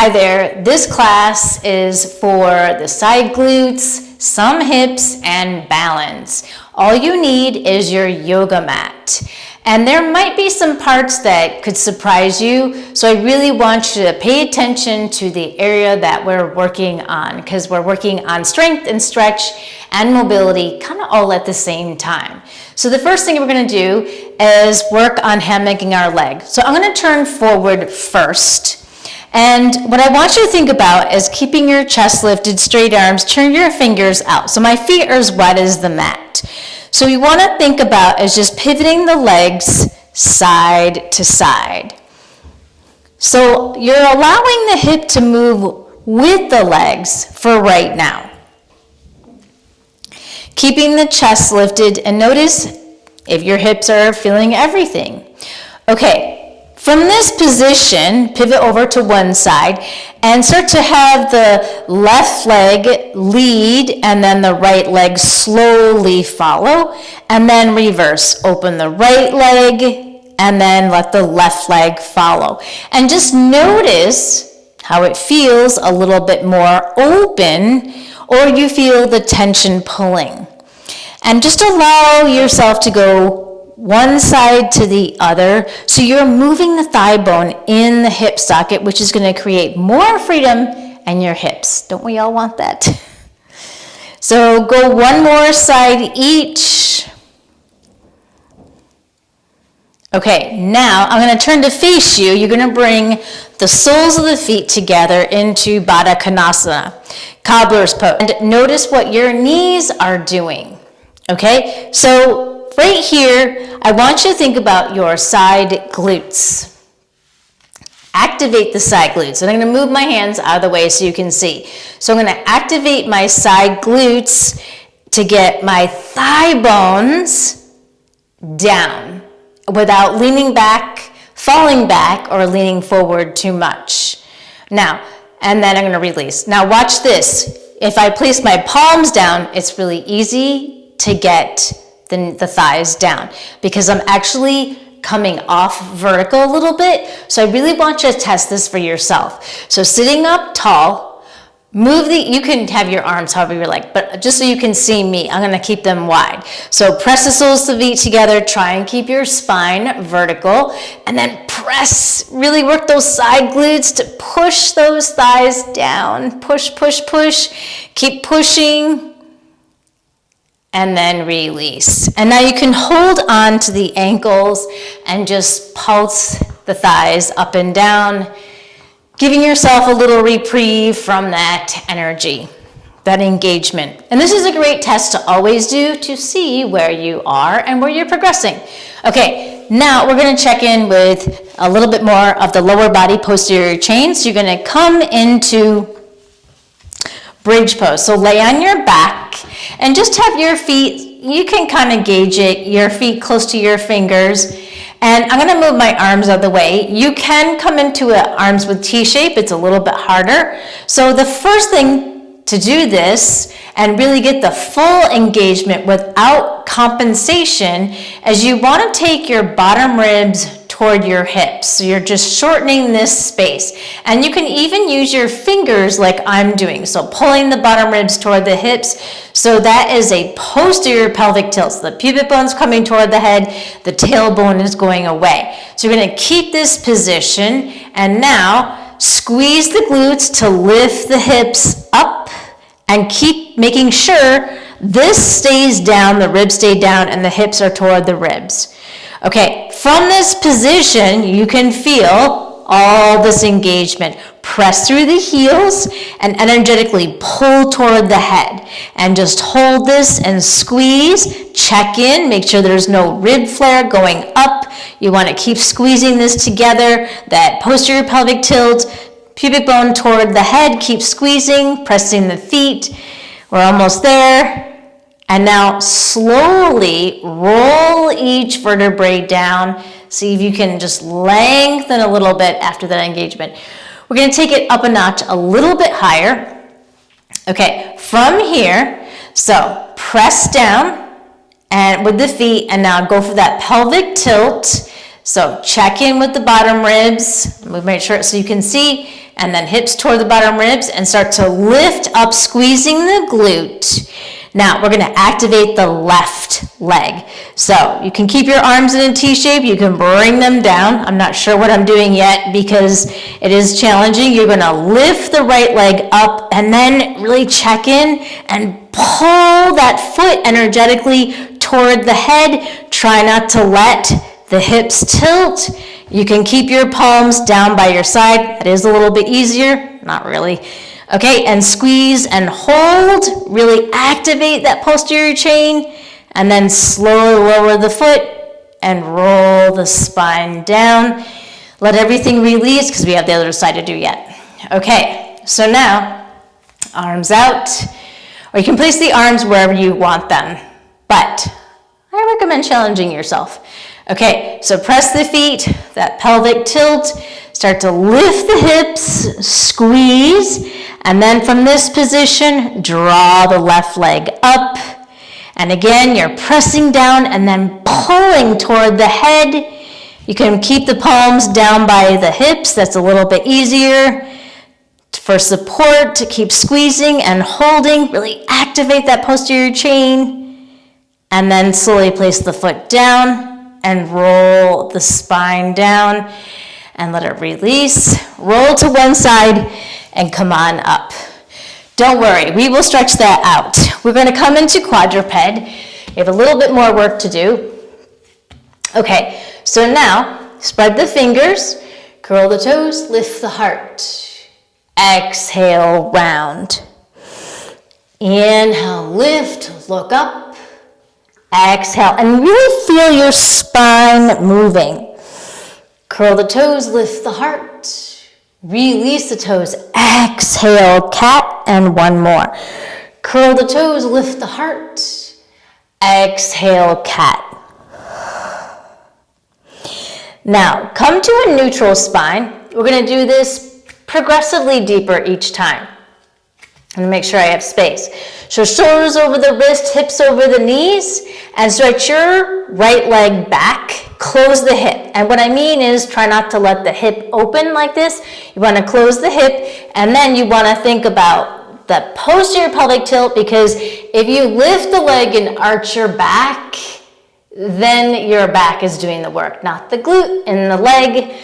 Hi there, this class is for the side glutes, some hips, and balance. All you need is your yoga mat. And there might be some parts that could surprise you, so I really want you to pay attention to the area that we're working on, because we're working on strength and stretch and mobility kind of all at the same time. So the first thing we're going to do is work on hammocking our leg. So I'm going to turn forward first. And what I want you to think about is keeping your chest lifted, straight arms, turn your fingers out. So my feet are as wide as the mat. So you want to think about is just pivoting the legs side to side. So you're allowing the hip to move with the legs for right now. Keeping the chest lifted, and notice if your hips are feeling everything. Okay. From this position, pivot over to one side and start to have the left leg lead and then the right leg slowly follow, and then reverse. Open the right leg and then let the left leg follow. And just notice how it feels a little bit more open, or you feel the tension pulling. And just allow yourself to go one side to the other, so you're moving the thigh bone in the hip socket, which is going to create more freedom in your hips. Don't we all want that? So go one more side each. Okay, now I'm going to turn to face you. You're going to bring the soles of the feet together into Baddha Konasana, cobbler's pose. And notice what your knees are doing. Okay, so right here, I want you to think about your side glutes. Activate the side glutes. And I'm going to move my hands out of the way so you can see. So I'm going to activate my side glutes to get my thigh bones down without leaning back, falling back, or leaning forward too much. Now, and then I'm going to release. Now watch this. If I place my palms down, it's really easy to get the thighs down, because I'm actually coming off vertical a little bit. So I really want you to test this for yourself. So sitting up tall, you can have your arms however you like, but just so you can see me, I'm gonna keep them wide. So press the soles of the feet together, try and keep your spine vertical, and then press, really work those side glutes to push those thighs down. Push, push, push, keep pushing. And then release. And now you can hold on to the ankles and just pulse the thighs up and down, giving yourself a little reprieve from that energy, that engagement. And this is a great test to always do to see where you are and where you're progressing. Okay, now we're going to check in with a little bit more of the lower body posterior chain. So you're going to come into bridge pose. So lay on your back and just have your feet, you can kind of gauge it, your feet close to your fingers. And I'm going to move my arms out of the way. You can come into arms with T-shape. It's a little bit harder. So the first thing to do this and really get the full engagement without compensation is you want to take your bottom ribs toward your hips. So you're just shortening this space. And you can even use your fingers like I'm doing. So pulling the bottom ribs toward the hips. So that is a posterior pelvic tilt. So the pubic bone's coming toward the head, the tailbone is going away. So you're going to keep this position, and now squeeze the glutes to lift the hips up and keep making sure this stays down, the ribs stay down, and the hips are toward the ribs. Okay, from this position, you can feel all this engagement. Press through the heels and energetically pull toward the head. And just hold this and squeeze, check in, make sure there's no rib flare going up. You want to keep squeezing this together, that posterior pelvic tilt, pubic bone toward the head, keep squeezing, pressing the feet. We're almost there. And now slowly roll each vertebrae down. See if you can just lengthen a little bit after that engagement. We're going to take it up a notch a little bit higher. Okay, from here, so press down and with the feet, and now go for that pelvic tilt. So check in with the bottom ribs. We'll make sure so you can see, and then hips toward the bottom ribs, and start to lift up, squeezing the glute. Now we're gonna activate the left leg. So you can keep your arms in a T shape, you can bring them down. I'm not sure what I'm doing yet because it is challenging. You're gonna lift the right leg up and then really check in and pull that foot energetically toward the head. Try not to let the hips tilt. You can keep your palms down by your side. That is a little bit easier, not really. Okay, and squeeze and hold. Really activate that posterior chain, and then slowly lower the foot and roll the spine down. Let everything release because we have the other side to do yet. Okay, so now arms out, or you can place the arms wherever you want them, but I recommend challenging yourself. Okay, so press the feet, that pelvic tilt, start to lift the hips, squeeze, and then from this position, draw the left leg up. And again, you're pressing down and then pulling toward the head. You can keep the palms down by the hips, that's a little bit easier. For support, to keep squeezing and holding, really activate that posterior chain. And then slowly place the foot down and roll the spine down and let it release. Roll to one side and come on up. Don't worry, we will stretch that out. We're going to come into quadruped. We have a little bit more work to do. Okay, so now spread the fingers, curl the toes, lift the heart. Exhale, round. Inhale, lift, look up. Exhale, and really feel your spine moving. Curl the toes, lift the heart. Release the toes. Exhale, cat, and one more. Curl the toes, lift the heart. Exhale, cat. Now, come to a neutral spine. We're going to do this progressively deeper each time. I'm gonna make sure I have space. So shoulders over the wrist, hips over the knees, and stretch your right leg back, close the hip. And what I mean is try not to let the hip open like this. You wanna close the hip, and then you wanna think about the posterior pelvic tilt, because if you lift the leg and arch your back, then your back is doing the work, not the glute and the leg.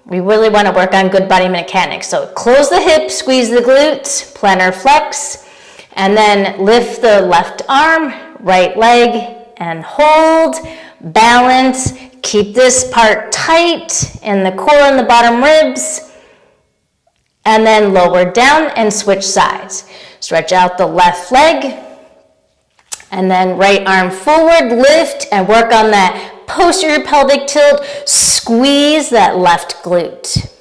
We really want to work on good body mechanics. So close the hip, squeeze the glutes, plantar flex, and then lift the left arm, right leg, and hold, balance. Keep this part tight in the core and the bottom ribs, and then lower down and switch sides. Stretch out the left leg, and then right arm forward, lift, and work on that posterior pelvic tilt. Squeeze that left glute.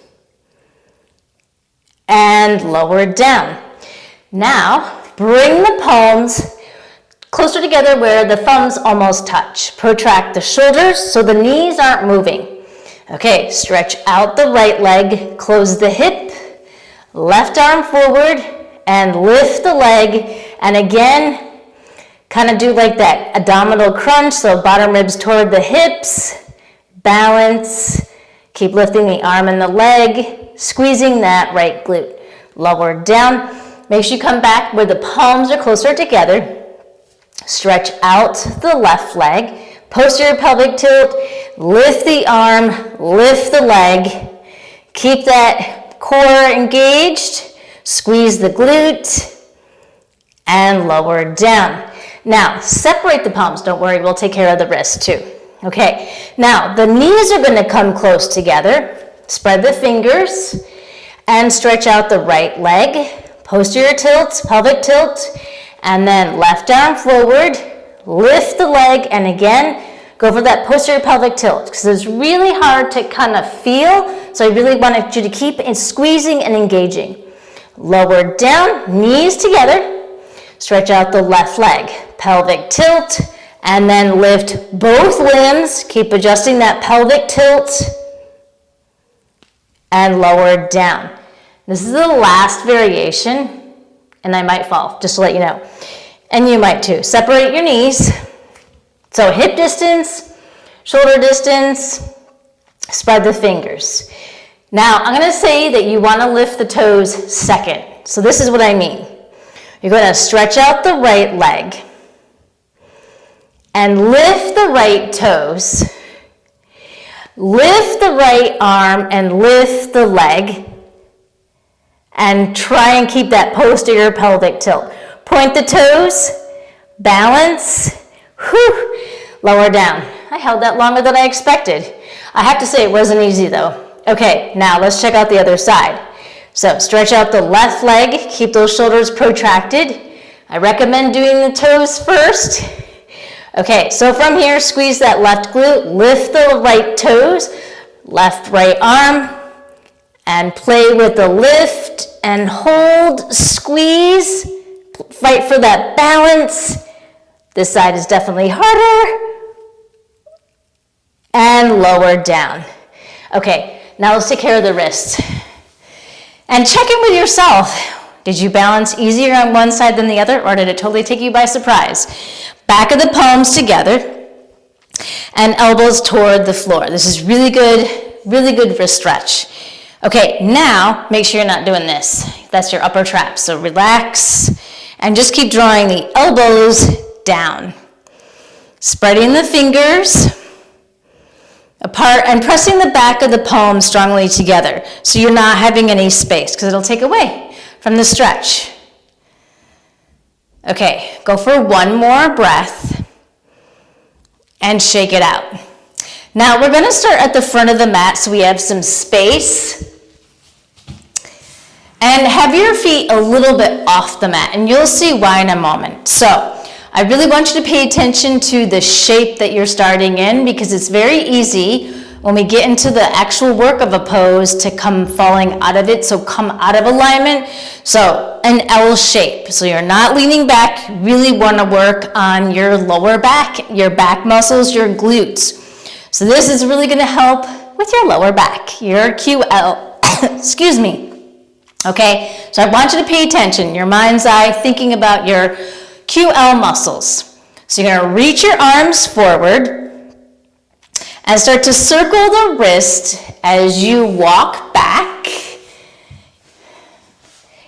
And lower down. Now, bring the palms closer together where the thumbs almost touch. Protract the shoulders so the knees aren't moving. Okay, stretch out the right leg, close the hip, left arm forward, and lift the leg. And again, kind of do like that abdominal crunch, so bottom ribs toward the hips, balance, keep lifting the arm and the leg, squeezing that right glute. Lower down, make sure you come back where the palms are closer together, stretch out the left leg, posterior pelvic tilt, lift the arm, lift the leg, keep that core engaged, squeeze the glute, and lower down. Now, separate the palms. Don't worry, we'll take care of the wrist too. Okay, now the knees are going to come close together. Spread the fingers and stretch out the right leg. Posterior tilt, pelvic tilt, and then left arm forward. Lift the leg, and again, go for that posterior pelvic tilt because it's really hard to kind of feel. So I really want you to keep squeezing and engaging. Lower down, knees together. Stretch out the left leg, pelvic tilt, and then lift both limbs. Keep adjusting that pelvic tilt and lower down. This is the last variation, and I might fall, just to let you know. And you might too. Separate your knees. So hip distance, shoulder distance, spread the fingers. Now, I'm gonna say that you wanna lift the toes second. So this is what I mean. You're gonna stretch out the right leg and lift the right toes. Lift the right arm and lift the leg. And try and keep that posterior pelvic tilt. Point the toes, balance, whew, lower down. I held that longer than I expected. I have to say it wasn't easy though. Okay, now let's check out the other side. So stretch out the left leg, keep those shoulders protracted. I recommend doing the toes first. Okay, so from here, squeeze that left glute, lift the right toes, left, right arm, and play with the lift and hold, squeeze, fight for that balance. This side is definitely harder. And lower down. Okay, now let's take care of the wrists. And check in with yourself. Did you balance easier on one side than the other, or did it totally take you by surprise? Back of the palms together and elbows toward the floor. This is really good wrist stretch. Okay, now make sure you're not doing this. That's your upper trap. So relax and just keep drawing the elbows down. Spreading the fingers apart and pressing the back of the palms strongly together so you're not having any space because it'll take away from the stretch. Okay, go for one more breath and shake it out. Now we're gonna start at the front of the mat so we have some space. And have your feet a little bit off the mat, and you'll see why in a moment. So I really want you to pay attention to the shape that you're starting in because it's very easy when we get into the actual work of a pose to come falling out of it, so come out of alignment. So an L shape, so you're not leaning back, you really wanna work on your lower back, your back muscles, your glutes. So this is really gonna help with your lower back, your QL, excuse me. Okay, so I want you to pay attention, your mind's eye, thinking about your QL muscles. So you're gonna reach your arms forward and start to circle the wrist as you walk back,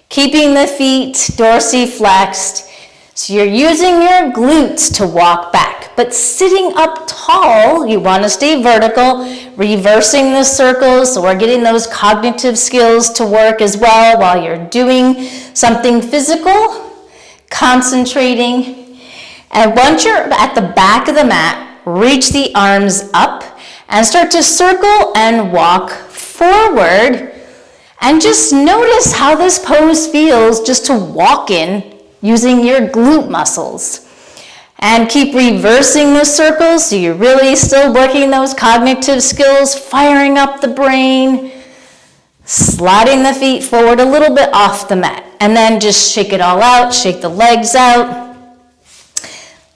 keeping the feet dorsiflexed. So you're using your glutes to walk back, but sitting up tall, you want to stay vertical, reversing the circles, so we're getting those cognitive skills to work as well while you're doing something physical, concentrating. And once you're at the back of the mat, reach the arms up and start to circle and walk forward. And just notice how this pose feels just to walk in using your glute muscles. And keep reversing the circles so you're really still working those cognitive skills, firing up the brain, sliding the feet forward a little bit off the mat. And then just shake it all out, shake the legs out.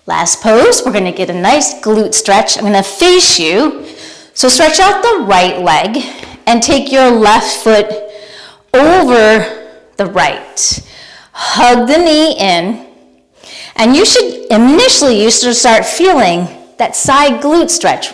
Last pose, we're gonna get a nice glute stretch. I'm gonna face you. So stretch out the right leg and take your left foot over the right. Hug the knee in, and you should start feeling that side glute stretch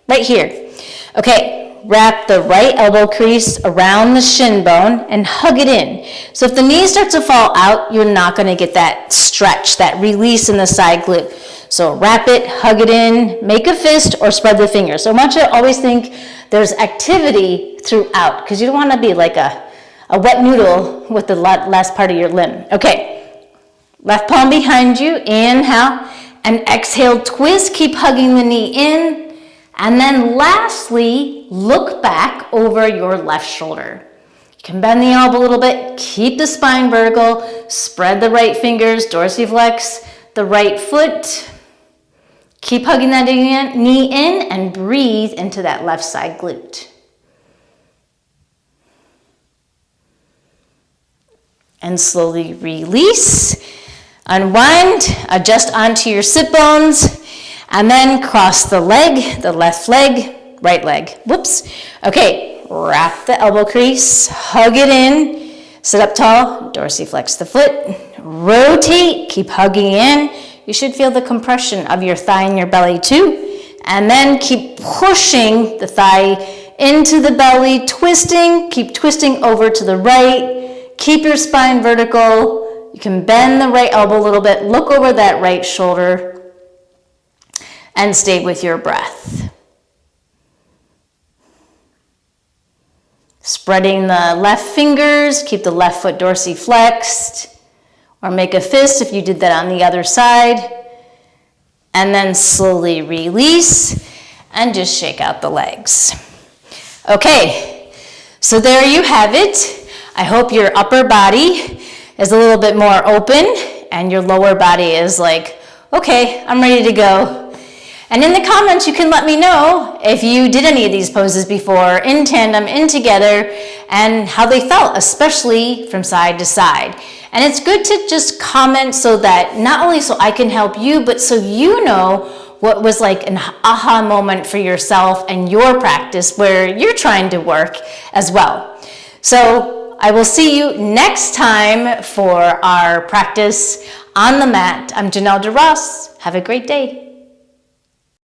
right here. Okay, wrap the right elbow crease around the shin bone and hug it in. So if the knee starts to fall out, you're not gonna get that stretch, that release in the side glute. So wrap it, hug it in, make a fist or spread the fingers. So I want you to always think there's activity throughout because you don't wanna be like a wet noodle with the last part of your limb. Okay, left palm behind you, inhale, and exhale, twist, keep hugging the knee in, and then lastly, look back over your left shoulder. You can bend the elbow a little bit, keep the spine vertical, spread the right fingers, dorsiflex the right foot, keep hugging that knee in, and breathe into that left side glute. And slowly release, unwind, adjust onto your sit bones, and then cross the leg, the left leg, right leg. Whoops. Okay, wrap the elbow crease, hug it in, sit up tall, dorsiflex the foot, rotate, keep hugging in. You should feel the compression of your thigh and your belly too. And then keep pushing the thigh into the belly, twisting, keep twisting over to the right, keep your spine vertical. You can bend the right elbow a little bit, look over that right shoulder, and stay with your breath. Spreading the left fingers, keep the left foot dorsiflexed, or make a fist if you did that on the other side. And then slowly release and just shake out the legs. Okay, so there you have it. I hope your upper body is a little bit more open and your lower body is like, okay, I'm ready to go. And in the comments, you can let me know if you did any of these poses before, in tandem, in together, and how they felt, especially from side to side. And it's good to just comment so that not only so I can help you, but so you know what was like an aha moment for yourself and your practice where you're trying to work as well. So I will see you next time for our practice on the mat. I'm Janelle DeRoss. Have a great day.